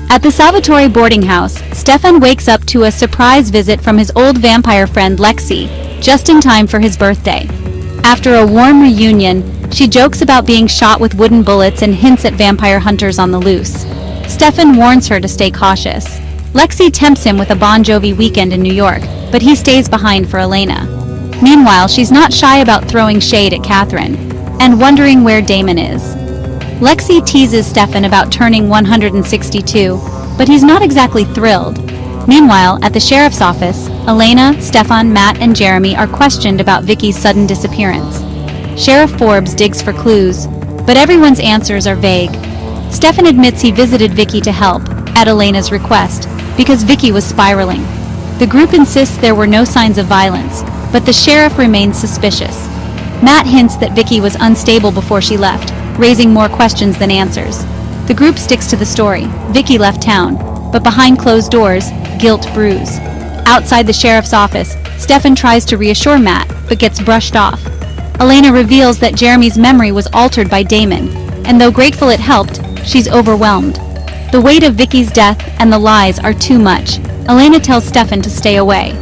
At the Salvatore boarding house, Stefan wakes up to a surprise visit from his old vampire friend Lexi, just in time for his birthday. After a warm reunion, she jokes about being shot with wooden bullets and hints at vampire hunters on the loose. Stefan warns her to stay cautious. Lexi tempts him with a Bon Jovi weekend in New York, but he stays behind for Elena. Meanwhile, she's not shy about throwing shade at Catherine, and wondering where Damon is. Lexi teases Stefan about turning 162, but he's not exactly thrilled. Meanwhile, at the sheriff's office, Elena, Stefan, Matt, and Jeremy are questioned about Vicky's sudden disappearance. Sheriff Forbes digs for clues, but everyone's answers are vague. Stefan admits he visited Vicky to help, at Elena's request, because Vicky was spiraling. The group insists there were no signs of violence, but the sheriff remains suspicious. Matt hints that Vicky was unstable before she left, raising more questions than answers. The group sticks to the story. Vicky left town, but behind closed doors, guilt brews. Outside the sheriff's office, Stefan tries to reassure Matt, but gets brushed off. Elena reveals that Jeremy's memory was altered by Damon, and though grateful it helped, she's overwhelmed. The weight of Vicky's death and the lies are too much. Elena tells Stefan to stay away.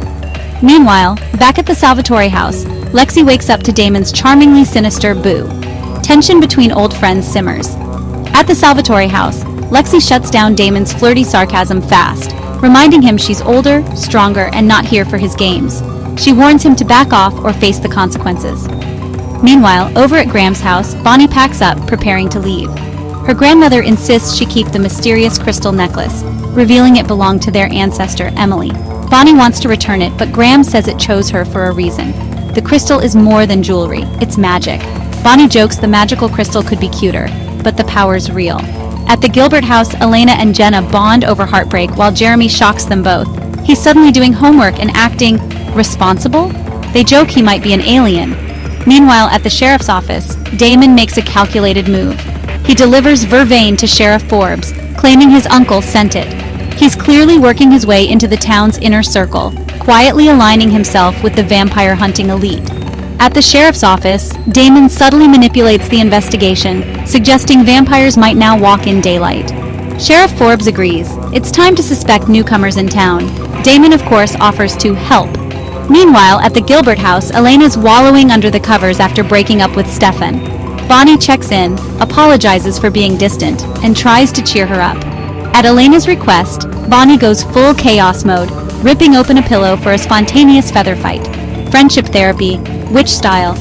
Meanwhile, back at the Salvatore house, Lexi wakes up to Damon's charmingly sinister boo. Tension between old friends simmers. At the Salvatore house, Lexi shuts down Damon's flirty sarcasm fast, reminding him she's older, stronger, and not here for his games. She warns him to back off or face the consequences. Meanwhile, over at Graham's house, Bonnie packs up, preparing to leave. Her grandmother insists she keep the mysterious crystal necklace, revealing it belonged to their ancestor, Emily. Bonnie wants to return it, but Graham says it chose her for a reason. The crystal is more than jewelry, it's magic. Bonnie jokes the magical crystal could be cuter, but the power's real. At the Gilbert house, Elena and Jenna bond over heartbreak while Jeremy shocks them both. He's suddenly doing homework and acting responsible? They joke he might be an alien. Meanwhile, at the sheriff's office, Damon makes a calculated move. He delivers vervain to Sheriff Forbes, claiming his uncle sent it. He's clearly working his way into the town's inner circle, quietly aligning himself with the vampire hunting elite. At the sheriff's office, Damon subtly manipulates the investigation, suggesting vampires might now walk in daylight. Sheriff Forbes agrees. It's time to suspect newcomers in town. Damon, of course, offers to help. Meanwhile, at the Gilbert house, Elena's wallowing under the covers after breaking up with Stefan. Bonnie checks in, apologizes for being distant, and tries to cheer her up. At Elena's request, Bonnie goes full chaos mode, ripping open a pillow for a spontaneous feather fight. Friendship therapy, witch style.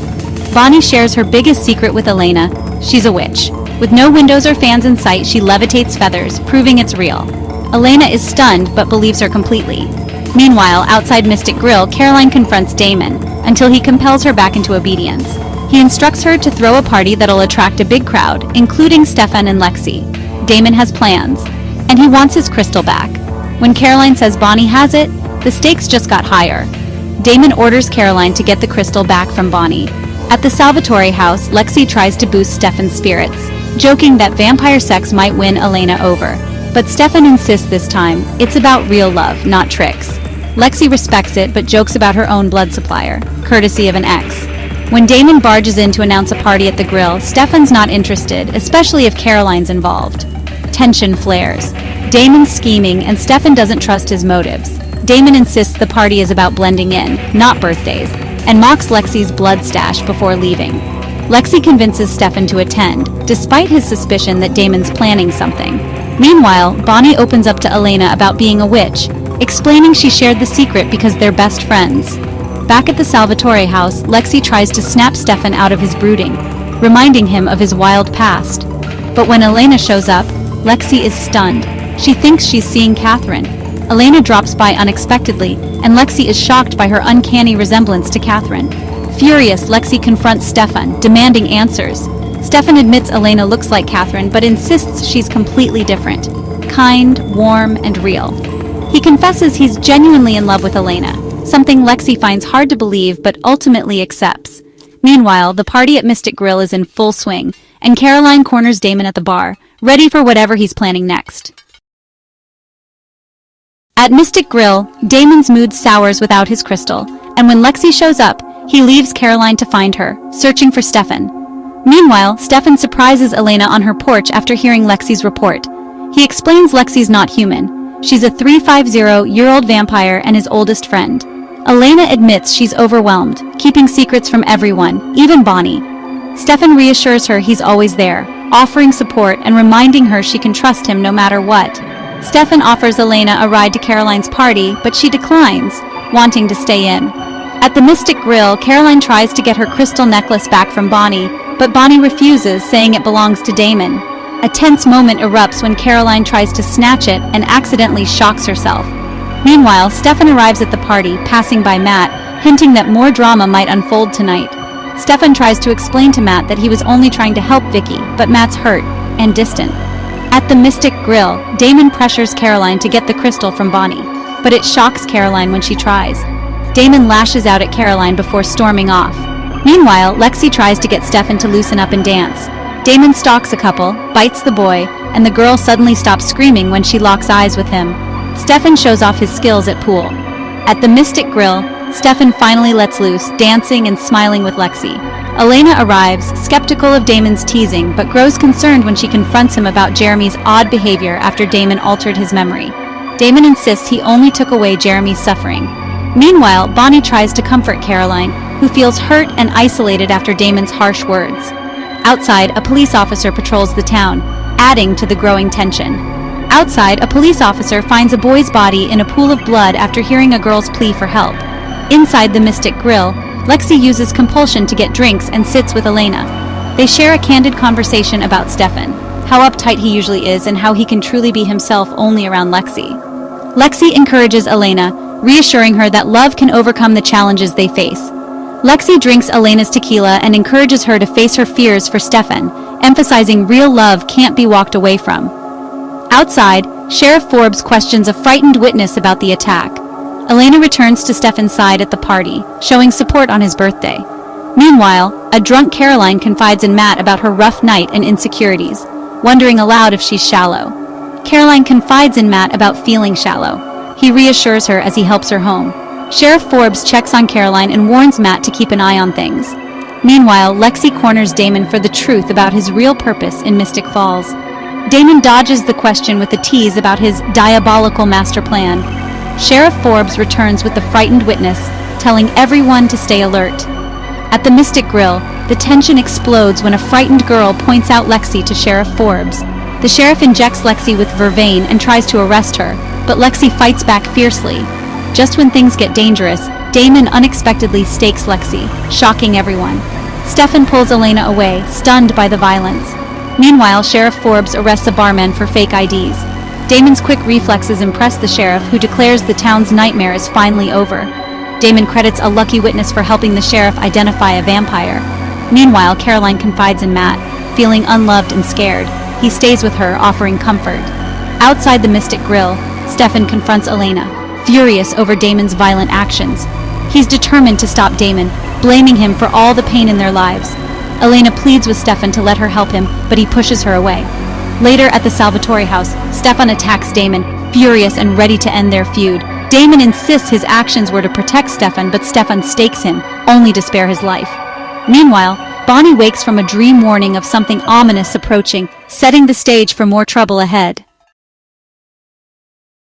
Bonnie shares her biggest secret with Elena. She's a witch. With no windows or fans in sight, she levitates feathers, proving it's real. Elena is stunned but believes her completely. Meanwhile, outside Mystic Grill, Caroline confronts Damon, until he compels her back into obedience. He instructs her to throw a party that'll attract a big crowd, including Stefan and Lexi. Damon has plans, and he wants his crystal back. When Caroline says Bonnie has it, the stakes just got higher. Damon orders Caroline to get the crystal back from Bonnie. At the Salvatore house, Lexi tries to boost Stefan's spirits, joking that vampire sex might win Elena over. But Stefan insists this time, it's about real love, not tricks. Lexi respects it, but jokes about her own blood supplier, courtesy of an ex. When Damon barges in to announce a party at the grill, Stefan's not interested, especially if Caroline's involved. Tension flares. Damon's scheming, and Stefan doesn't trust his motives. Damon insists the party is about blending in, not birthdays, and mocks Lexi's blood stash before leaving. Lexi convinces Stefan to attend, despite his suspicion that Damon's planning something. Meanwhile, Bonnie opens up to Elena about being a witch, explaining she shared the secret because they're best friends. Back at the Salvatore house, Lexi tries to snap Stefan out of his brooding, reminding him of his wild past. But when Elena shows up, Lexi is stunned. She thinks she's seeing Catherine. Elena drops by unexpectedly, and Lexi is shocked by her uncanny resemblance to Catherine. Furious, Lexi confronts Stefan, demanding answers. Stefan admits Elena looks like Catherine, but insists she's completely different. Kind, warm, and real. He confesses he's genuinely in love with Elena, something Lexi finds hard to believe but ultimately accepts. Meanwhile, the party at Mystic Grill is in full swing, and Caroline corners Damon at the bar, ready for whatever he's planning next. At Mystic Grill, Damon's mood sours without his crystal, and when Lexi shows up, he leaves Caroline to find her, searching for Stefan. Meanwhile, Stefan surprises Elena on her porch after hearing Lexi's report. He explains Lexi's not human. She's a 350-year-old vampire and his oldest friend. Elena admits she's overwhelmed, keeping secrets from everyone, even Bonnie. Stefan reassures her he's always there, offering support and reminding her she can trust him no matter what. Stefan offers Elena a ride to Caroline's party, but she declines, wanting to stay in. At the Mystic Grill, Caroline tries to get her crystal necklace back from Bonnie, but Bonnie refuses, saying it belongs to Damon. A tense moment erupts when Caroline tries to snatch it and accidentally shocks herself. Meanwhile, Stefan arrives at the party, passing by Matt, hinting that more drama might unfold tonight. Stefan tries to explain to Matt that he was only trying to help Vicky, but Matt's hurt and distant. At the Mystic Grill, Damon pressures Caroline to get the crystal from Bonnie, but it shocks Caroline when she tries. Damon lashes out at Caroline before storming off. Meanwhile, Lexi tries to get Stefan to loosen up and dance. Damon stalks a couple, bites the boy, and the girl suddenly stops screaming when she locks eyes with him. Stefan shows off his skills at pool. At the Mystic Grill, Stefan finally lets loose, dancing and smiling with Lexi. Elena arrives, skeptical of Damon's teasing, but grows concerned when she confronts him about Jeremy's odd behavior after Damon altered his memory. Damon insists he only took away Jeremy's suffering. Meanwhile, Bonnie tries to comfort Caroline, who feels hurt and isolated after Damon's harsh words. Outside, a police officer patrols the town, adding to the growing tension. Outside, a police officer finds a boy's body in a pool of blood after hearing a girl's plea for help. Inside the Mystic Grill, Lexi uses compulsion to get drinks and sits with Elena. They share a candid conversation about Stefan, how uptight he usually is and how he can truly be himself only around Lexi. Lexi encourages Elena, reassuring her that love can overcome the challenges they face. Lexi drinks Elena's tequila and encourages her to face her fears for Stefan, emphasizing real love can't be walked away from. Outside, Sheriff Forbes questions a frightened witness about the attack. Elena returns to Stefan's side at the party, showing support on his birthday. Meanwhile, a drunk Caroline confides in Matt about her rough night and insecurities, wondering aloud if she's shallow. Caroline confides in Matt about feeling shallow. He reassures her as he helps her home. Sheriff Forbes checks on Caroline and warns Matt to keep an eye on things. Meanwhile, Lexi corners Damon for the truth about his real purpose in Mystic Falls. Damon dodges the question with a tease about his diabolical master plan. Sheriff Forbes returns with the frightened witness, telling everyone to stay alert. At the Mystic Grill, the tension explodes when a frightened girl points out Lexi to Sheriff Forbes. The sheriff injects Lexi with vervain and tries to arrest her, but Lexi fights back fiercely. Just when things get dangerous, Damon unexpectedly stakes Lexi, shocking everyone. Stefan pulls Elena away, stunned by the violence. Meanwhile, Sheriff Forbes arrests a barman for fake IDs. Damon's quick reflexes impress the sheriff, who declares the town's nightmare is finally over. Damon credits a lucky witness for helping the sheriff identify a vampire. Meanwhile, Caroline confides in Matt, feeling unloved and scared. He stays with her, offering comfort. Outside the Mystic Grill, Stefan confronts Elena, furious over Damon's violent actions. He's determined to stop Damon, blaming him for all the pain in their lives. Elena pleads with Stefan to let her help him, but he pushes her away. Later at the Salvatore house, Stefan attacks Damon, furious and ready to end their feud. Damon insists his actions were to protect Stefan, but Stefan stakes him, only to spare his life. Meanwhile, Bonnie wakes from a dream warning of something ominous approaching, setting the stage for more trouble ahead.